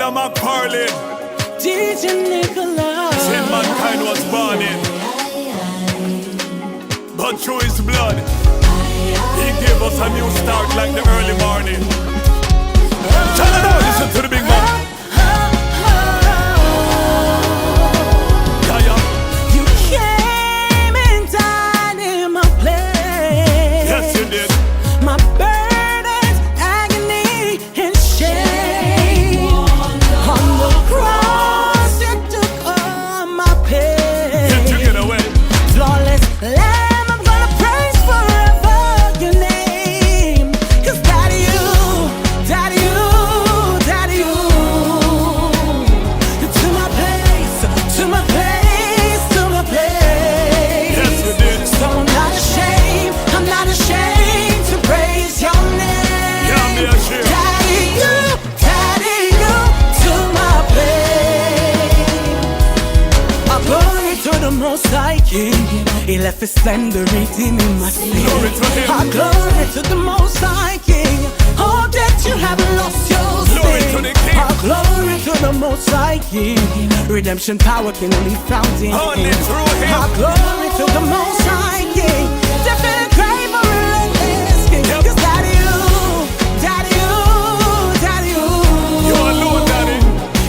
Golda Mcfarlane. DJ Nicholas. Sin mankind was born in, but through his blood he gave us a new start like the early morning. Listen to the big man. You came and died in my place. Yes, you did. My burdens, agony, and shame. On the cross, you took all my pain. You took it away. Flawless Lamb, I'm gonna praise forever your name. 'Cause Daddy, you, Daddy, you, Daddy, you. You took my place, to my place, to my place. Yes, you did. So I'm not ashamed to praise your name. Yeah, me ashamed. Daddy, you, to my place. Our glory to the Most High King. He left his splendor redeeming my sin. Glory to him. Our glory to the Most High King. Oh, that you haven't lost your Glory sting. to the King. Our glory to the Most High King. Redemption power can only found in Only him. through him. Our glory to the Most High King. Definite grave or relentless King. Yep. 'Cause Daddy, you, Daddy, you, Daddy, you. You alone, Daddy.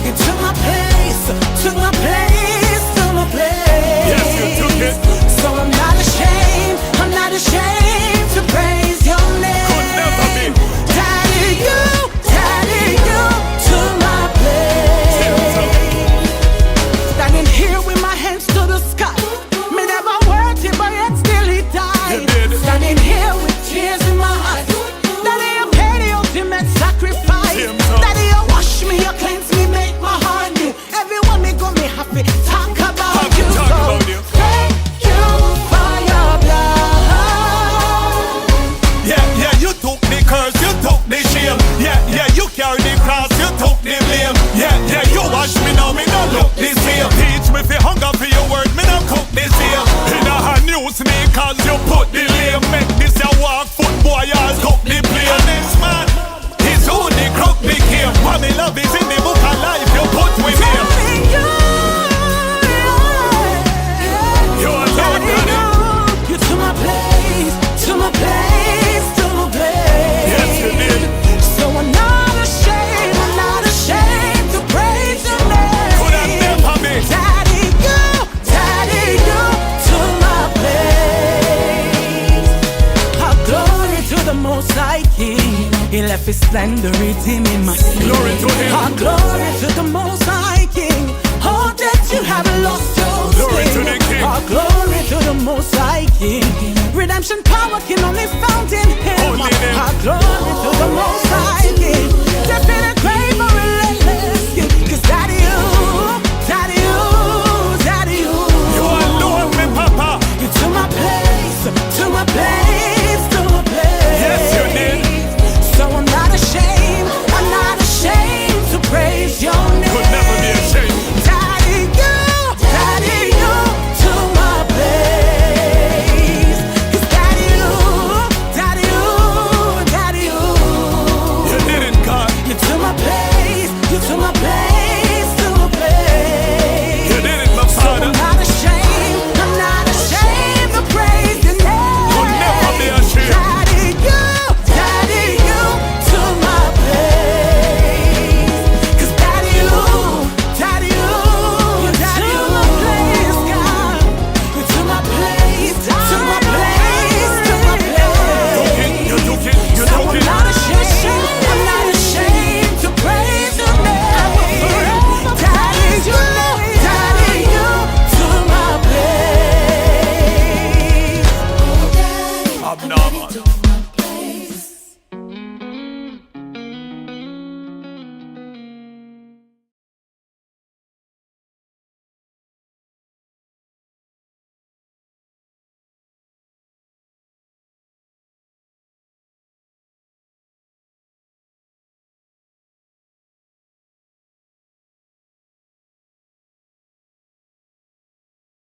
You took my place, took my place, took my place. Yes, you took it. So I'm not ashamed to praise your name. Could never be. Daddy, you, to my place. Standing here with my hands to the sky. Me never worked it, but yet still he died. You did. Standing here with tears in my eyes. Daddy, you paid the ultimate sacrifice. Him so. Daddy, you wash me, you cleanse me, make my heart new. Everyone me go me happy, talk about Happy you. talk So about you. thank you for your blood. Yeah, you took the curse, you took the shame. Yeah, you carry the cross, you took the blame. Yeah, you wash me now, me no look the same. Teach me fi hunger for your word, me no cook the same. In a new sneakers, you put the lame. Make this your walk foot, boy, I'll cook the plane. This man, he's who the crook became. What me love is in the book of life, you put with him. You alone, Daddy. You to my place, to my place, to my place. Yes, you did. So I'm not ashamed to praise your name. Could have never been. Daddy, you, to my place. Our glory to the Most High King. He left his splendor redeeming my sin. Glory to him. Our glory to the Most High King. Oh, that you haven't lost your Glory to sting. the King. Our glory to the Most High King. Redemption power can only found in him. Only in him. Our glory to the Most High King. Definite grave or